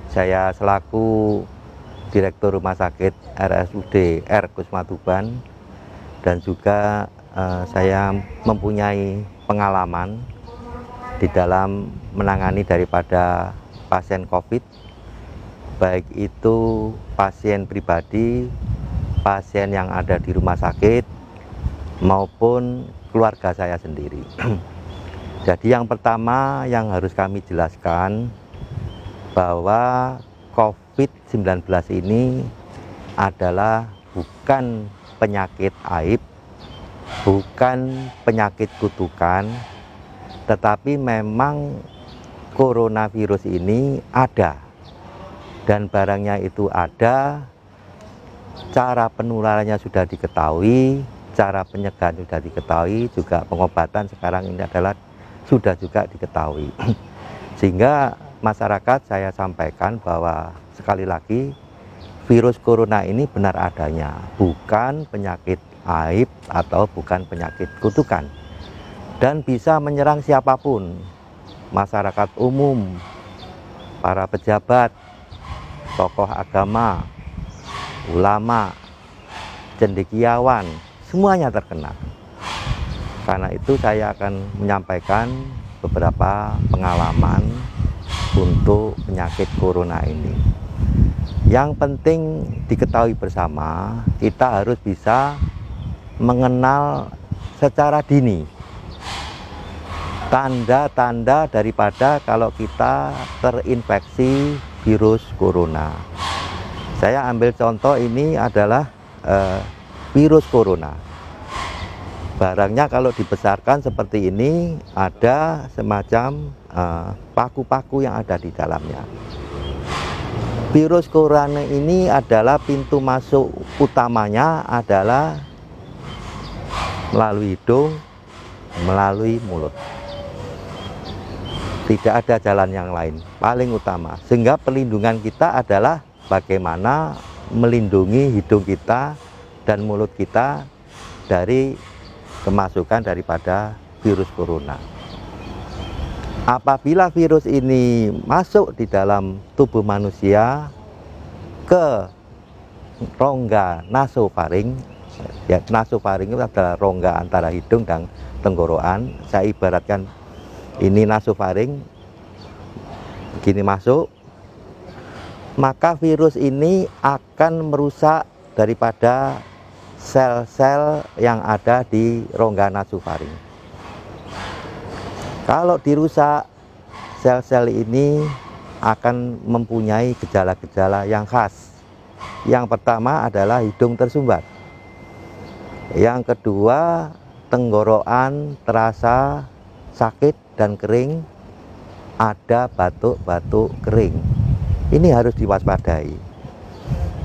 Saya selaku Direktur Rumah Sakit RSUD R. Kusma Tuban, dan juga saya mempunyai pengalaman di dalam menangani daripada pasien COVID, baik itu pasien pribadi, pasien yang ada di rumah sakit, maupun keluarga saya sendiri. Jadi yang pertama yang harus kami jelaskan bahwa COVID-19 ini adalah bukan penyakit aib, bukan penyakit kutukan, tetapi memang coronavirus ini ada, dan barangnya itu ada, cara penularannya sudah diketahui, cara pencegahan sudah diketahui, juga pengobatan sekarang ini adalah sudah juga diketahui. Sehingga masyarakat saya sampaikan bahwa sekali lagi virus corona ini benar adanya, bukan penyakit aib atau bukan penyakit kutukan, dan bisa menyerang siapapun, masyarakat umum, para pejabat, tokoh agama, ulama, cendekiawan, semuanya terkena. Karena itu saya akan menyampaikan beberapa pengalaman untuk penyakit corona ini. Yang penting diketahui bersama, kita harus bisa mengenal secara dini tanda-tanda daripada kalau kita terinfeksi virus corona. Saya ambil contoh, ini adalah virus corona. Barangnya kalau dibesarkan seperti ini, ada semacam paku-paku yang ada di dalamnya. Virus corona ini adalah pintu masuk utamanya adalah melalui hidung, melalui mulut. Tidak ada jalan yang lain, paling utama. Sehingga perlindungan kita adalah bagaimana melindungi hidung kita dan mulut kita dari kemasukan daripada virus corona. Apabila virus ini masuk di dalam tubuh manusia ke rongga nasofaring, ya, nasofaring itu adalah rongga antara hidung dan tenggorokan. Saya ibaratkan ini nasofaring, begini masuk, maka virus ini akan merusak daripada sel-sel yang ada di rongga nasofaring. Kalau dirusak, sel-sel ini akan mempunyai gejala-gejala yang khas. Yang pertama adalah hidung tersumbat. Yang kedua, tenggorokan terasa sakit dan kering, ada batuk-batuk kering. Ini harus diwaspadai.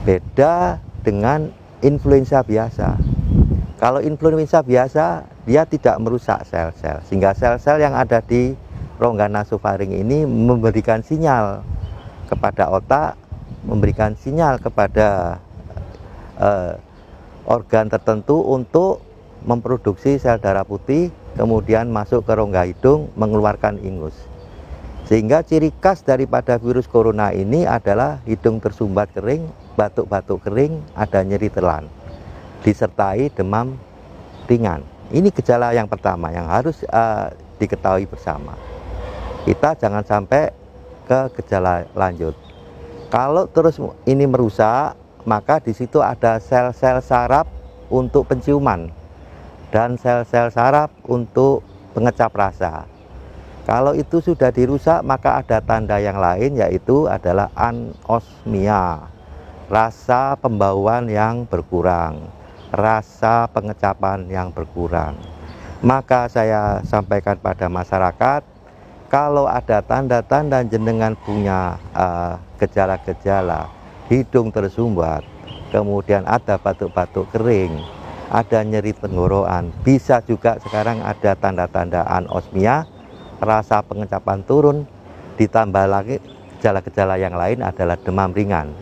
Beda dengan influenza biasa. Kalau influenza biasa, dia tidak merusak sel-sel, sehingga sel-sel yang ada di rongga nasofaring ini memberikan sinyal kepada otak, memberikan sinyal kepada organ tertentu untuk memproduksi sel darah putih, kemudian masuk ke rongga hidung, mengeluarkan ingus. Sehingga ciri khas daripada virus corona ini adalah hidung tersumbat kering, batuk-batuk kering, ada nyeri telan, disertai demam ringan. Ini gejala yang pertama yang harus diketahui bersama. Kita jangan sampai ke gejala lanjut. Kalau terus ini merusak, maka di situ ada sel-sel saraf untuk penciuman dan sel-sel saraf untuk pengecap rasa. Kalau itu sudah dirusak, maka ada tanda yang lain, yaitu adalah anosmia, rasa pembauan yang berkurang, rasa pengecapan yang berkurang. Maka saya sampaikan pada masyarakat, kalau ada tanda-tanda jenengan punya gejala-gejala hidung tersumbat, kemudian ada batuk-batuk kering, ada nyeri tenggorokan, bisa juga sekarang ada tanda-tanda anosmia, rasa pengecapan turun, ditambah lagi gejala-gejala yang lain adalah demam ringan,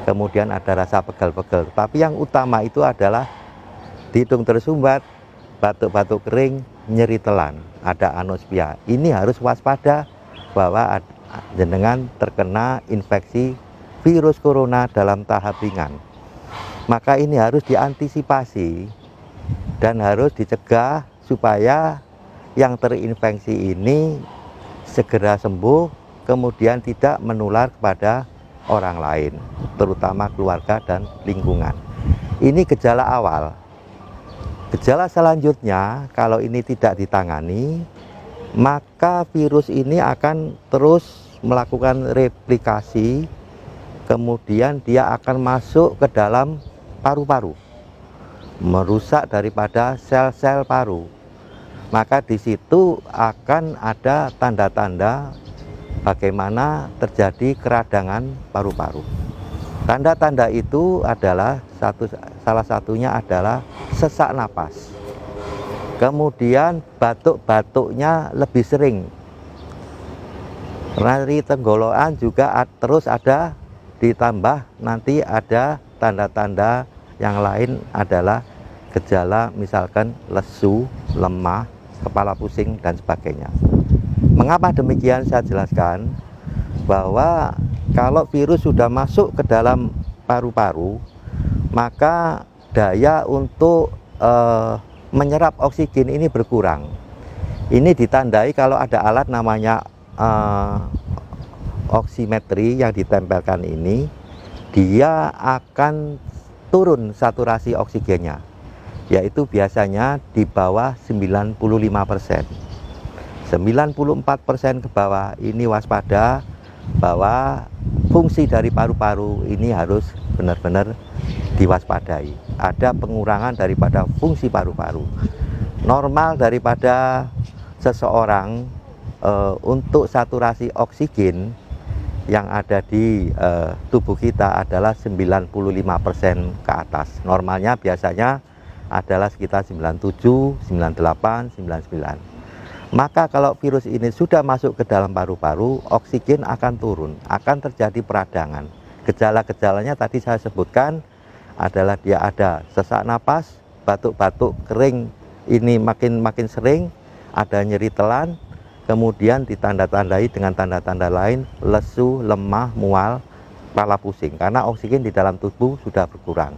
kemudian ada rasa pegal-pegal. Tapi yang utama itu adalah hidung tersumbat, batuk-batuk kering, nyeri telan, ada anosmia. Ini harus waspada bahwa jenengan terkena infeksi virus corona dalam tahap ringan. Maka ini harus diantisipasi dan harus dicegah supaya yang terinfeksi ini segera sembuh, kemudian tidak menular kepada orang lain, terutama keluarga dan lingkungan. Ini gejala awal. Gejala selanjutnya, kalau ini tidak ditangani, maka virus ini akan terus melakukan replikasi, kemudian dia akan masuk ke dalam paru-paru, merusak daripada sel-sel paru. Maka di situ akan ada tanda-tanda bagaimana terjadi keradangan paru-paru. Tanda-tanda itu adalah salah satunya adalah sesak napas. Kemudian batuk-batuknya lebih sering. Nyeri tenggorokan juga terus ada, ditambah nanti ada tanda-tanda yang lain adalah gejala misalkan lesu, lemah, kepala pusing dan sebagainya. Mengapa demikian saya jelaskan bahwa kalau virus sudah masuk ke dalam paru-paru, maka daya untuk menyerap oksigen ini berkurang. Ini ditandai kalau ada alat namanya oximetri yang ditempelkan ini, dia akan turun saturasi oksigennya, yaitu biasanya di bawah 95%. 94% ke bawah ini waspada bahwa fungsi dari paru-paru ini harus benar-benar diwaspadai. Ada pengurangan daripada fungsi paru-paru. Normal daripada seseorang untuk saturasi oksigen yang ada di tubuh kita adalah 95% ke atas. Normalnya biasanya adalah sekitar 97, 98, 99. Maka kalau virus ini sudah masuk ke dalam paru-paru, oksigen akan turun, akan terjadi peradangan. Gejala-gejalanya tadi saya sebutkan adalah dia ada sesak napas, batuk-batuk kering ini makin sering, ada nyeri telan, kemudian ditanda-tandai dengan tanda-tanda lain, lesu, lemah, mual, kepala pusing, karena oksigen di dalam tubuh sudah berkurang.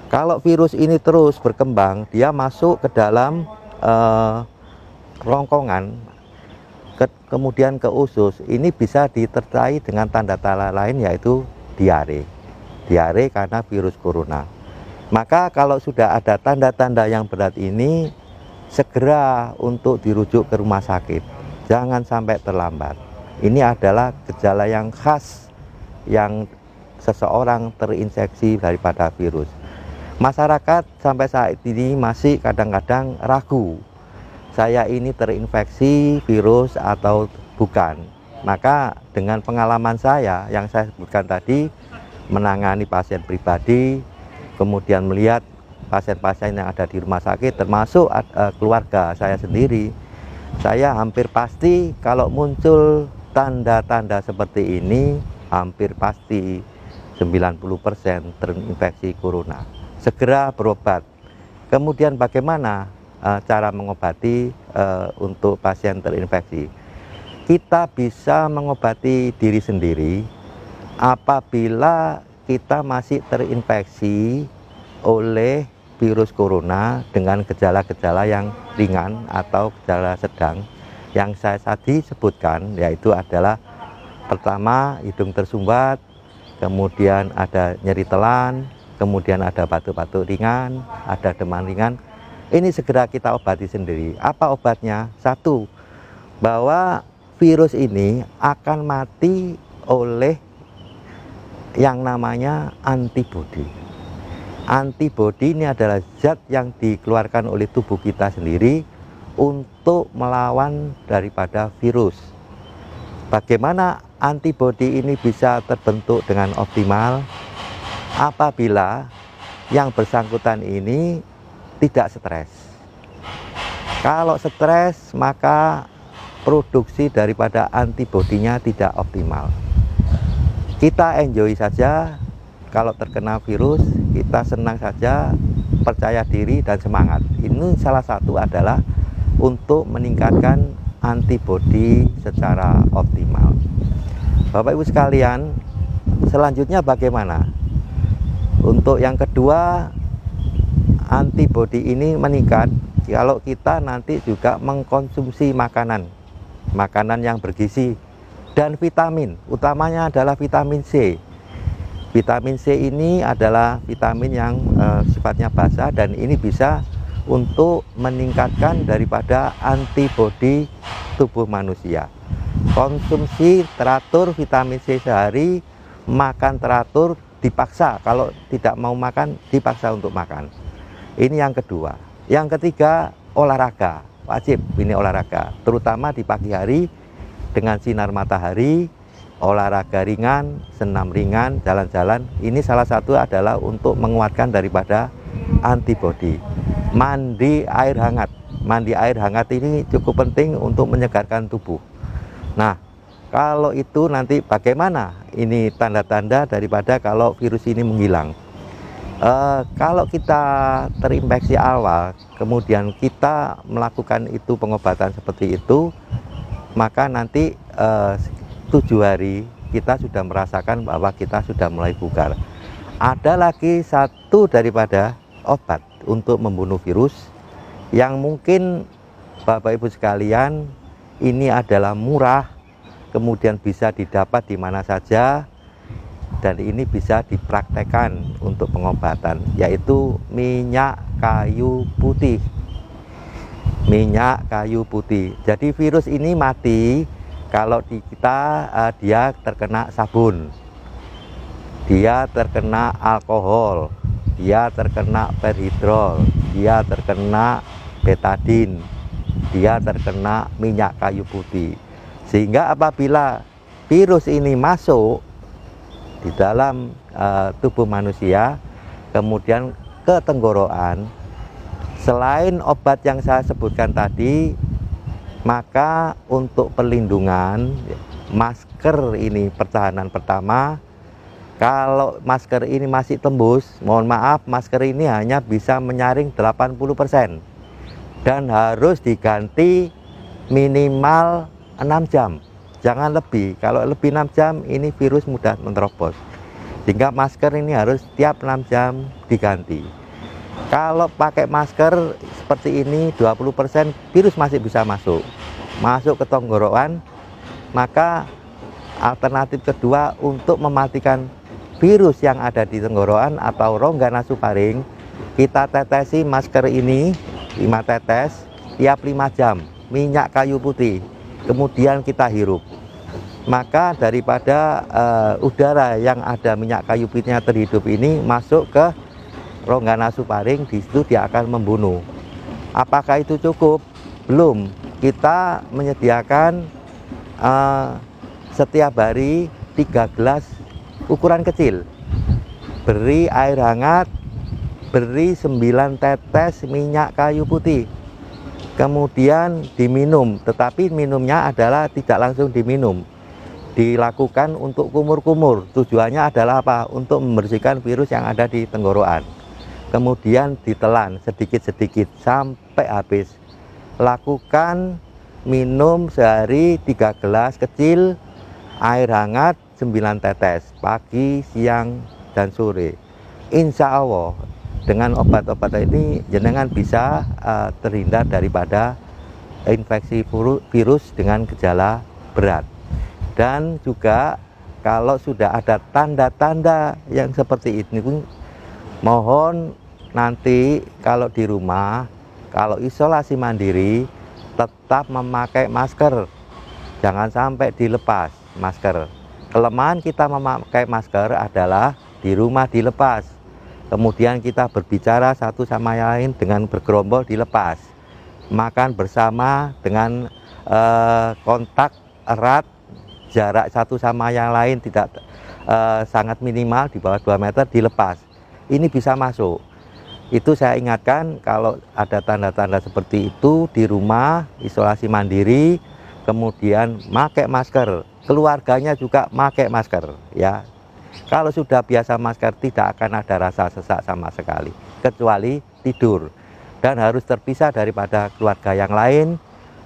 Kalau virus ini terus berkembang, dia masuk ke dalam rongkongan, kemudian ke usus, ini bisa ditertai dengan tanda-tanda lain yaitu diare. Diare karena virus corona. Maka kalau sudah ada tanda-tanda yang berat ini, segera untuk dirujuk ke rumah sakit. Jangan sampai terlambat. Ini adalah gejala yang khas yang seseorang terinfeksi daripada virus. Masyarakat sampai saat ini masih kadang-kadang ragu, saya ini terinfeksi virus atau bukan. Maka dengan pengalaman saya yang saya sebutkan tadi, menangani pasien pribadi, kemudian melihat pasien-pasien yang ada di rumah sakit, termasuk keluarga saya sendiri, saya hampir pasti kalau muncul tanda-tanda seperti ini, hampir pasti 90% terinfeksi corona. Segera berobat. Kemudian bagaimana cara mengobati untuk pasien terinfeksi? Kita bisa mengobati diri sendiri apabila kita masih terinfeksi oleh virus corona dengan gejala-gejala yang ringan atau gejala sedang yang saya tadi sebutkan, yaitu adalah pertama hidung tersumbat, kemudian ada nyeri telan, kemudian ada batuk-batuk ringan, ada demam ringan. Ini segera kita obati sendiri. Apa obatnya? Satu, bahwa virus ini akan mati oleh yang namanya antibodi. Antibodi ini adalah zat yang dikeluarkan oleh tubuh kita sendiri untuk melawan daripada virus. Bagaimana antibodi ini bisa terbentuk dengan optimal? Apabila yang bersangkutan ini tidak stres. Kalau stres, maka produksi daripada antibodinya tidak optimal. Kita enjoy saja, kalau terkena virus, kita senang saja, percaya diri dan semangat. Ini salah satu adalah untuk meningkatkan antibodi secara optimal. Bapak Ibu sekalian, selanjutnya bagaimana? Untuk yang kedua, antibodi ini meningkat kalau kita nanti juga mengkonsumsi makanan yang bergizi dan vitamin, utamanya adalah vitamin C. Vitamin C ini adalah vitamin yang sifatnya basah, dan ini bisa untuk meningkatkan daripada antibodi tubuh manusia. Konsumsi teratur vitamin C sehari, makan teratur, dipaksa kalau tidak mau makan dipaksa untuk makan. Ini yang kedua. Yang ketiga, olahraga. Wajib ini olahraga, terutama di pagi hari dengan sinar matahari. Olahraga ringan, senam ringan, jalan-jalan, ini salah satu adalah untuk menguatkan daripada antibodi. Mandi air hangat ini cukup penting untuk menyegarkan tubuh. Nah, kalau itu nanti bagaimana ini tanda-tanda daripada kalau virus ini menghilang? Kalau kita terinfeksi awal, kemudian kita melakukan itu pengobatan seperti itu, maka nanti 7 hari kita sudah merasakan bahwa kita sudah mulai bugar. Ada lagi satu daripada obat untuk membunuh virus yang mungkin Bapak Ibu sekalian ini adalah murah, kemudian bisa didapat di mana saja, dan ini bisa dipraktekkan untuk pengobatan, yaitu minyak kayu putih. Minyak kayu putih. Jadi virus ini mati kalau di kita dia terkena sabun, dia terkena alkohol, dia terkena perhidrol, dia terkena betadin, dia terkena minyak kayu putih. Sehingga apabila virus ini masuk di dalam tubuh manusia, kemudian ke tenggorokan, selain obat yang saya sebutkan tadi, maka untuk perlindungan, masker ini pertahanan pertama. Kalau masker ini masih tembus, mohon maaf, masker ini hanya bisa menyaring 80% dan harus diganti minimal 6 jam, jangan lebih. Kalau lebih 6 jam ini virus mudah menerobos, sehingga masker ini harus tiap 6 jam diganti. Kalau pakai masker seperti ini 20%, virus masih bisa masuk ke tenggorokan. Maka alternatif kedua untuk mematikan virus yang ada di tenggorokan atau rongga nasofaring, kita tetesi masker ini 5 tetes tiap 5 jam, minyak kayu putih, kemudian kita hirup. Maka daripada udara yang ada minyak kayu putihnya terhidup ini masuk ke rongga nasofaring, di situ dia akan membunuh. Apakah itu cukup? Belum. Kita menyediakan setiap hari 3 gelas ukuran kecil, beri air hangat, beri 9 tetes minyak kayu putih, kemudian diminum. Tetapi minumnya adalah tidak langsung diminum, dilakukan untuk kumur-kumur. Tujuannya adalah apa? Untuk membersihkan virus yang ada di tenggorokan. Kemudian ditelan sedikit-sedikit sampai habis. Lakukan minum sehari 3 gelas kecil air hangat 9 tetes pagi, siang, dan sore. Insya Allah dengan obat-obat ini jenengan bisa terhindar daripada infeksi virus dengan gejala berat. Dan juga kalau sudah ada tanda-tanda yang seperti ini, mohon nanti kalau di rumah, kalau isolasi mandiri, tetap memakai masker, jangan sampai dilepas masker. Kelemahan kita memakai masker adalah di rumah dilepas, kemudian kita berbicara satu sama lain dengan bergerombol dilepas, makan bersama dengan kontak erat, jarak satu sama yang lain tidak sangat minimal di bawah 2 meter dilepas. Ini bisa masuk. Itu saya ingatkan, kalau ada tanda-tanda seperti itu di rumah isolasi mandiri, kemudian pakai masker, keluarganya juga pakai masker ya. Kalau sudah biasa masker tidak akan ada rasa sesak sama sekali, kecuali tidur, dan harus terpisah daripada keluarga yang lain,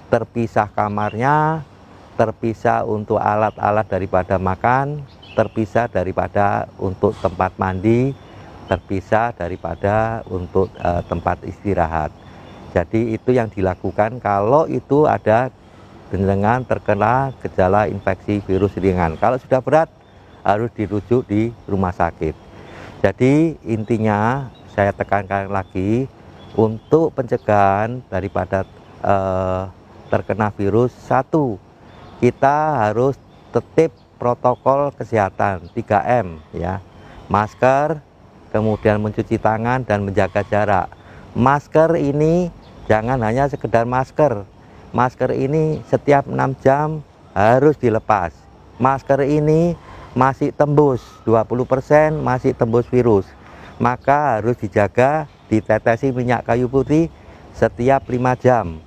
terpisah kamarnya, terpisah untuk alat-alat daripada makan, terpisah daripada untuk tempat mandi, terpisah daripada untuk tempat istirahat. Jadi itu yang dilakukan kalau itu ada dengan terkena gejala infeksi virus ringan. Kalau sudah berat harus dirujuk di rumah sakit. Jadi intinya saya tekankan lagi, untuk pencegahan daripada terkena virus, satu, kita harus tertib protokol kesehatan 3M ya. Masker, kemudian mencuci tangan dan menjaga jarak. Masker ini jangan hanya sekedar masker. Masker ini setiap 6 jam harus dilepas. Masker ini masih tembus 20%, masih tembus virus. Maka harus dijaga, ditetesi minyak kayu putih setiap 5 jam.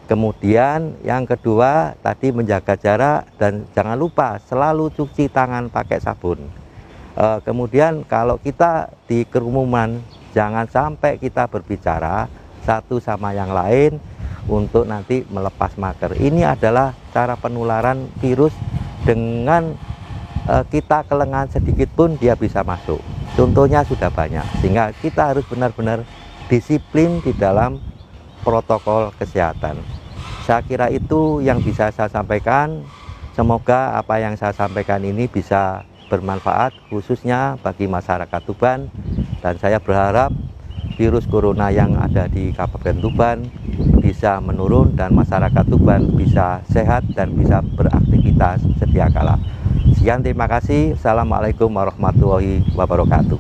Kemudian yang kedua tadi menjaga jarak, dan jangan lupa selalu cuci tangan pakai sabun. Kemudian kalau kita di kerumunan, jangan sampai kita berbicara satu sama yang lain untuk nanti melepas masker. Ini adalah cara penularan virus, dengan kita kelengahan sedikit pun dia bisa masuk. Contohnya sudah banyak, sehingga kita harus benar-benar disiplin di dalam protokol kesehatan. Saya kira itu yang bisa saya sampaikan. Semoga apa yang saya sampaikan ini bisa bermanfaat khususnya bagi masyarakat Tuban, dan saya berharap virus corona yang ada di Kabupaten Tuban bisa menurun dan masyarakat Tuban bisa sehat dan bisa beraktivitas sedia kala. Sekian, terima kasih. Assalamualaikum warahmatullahi wabarakatuh.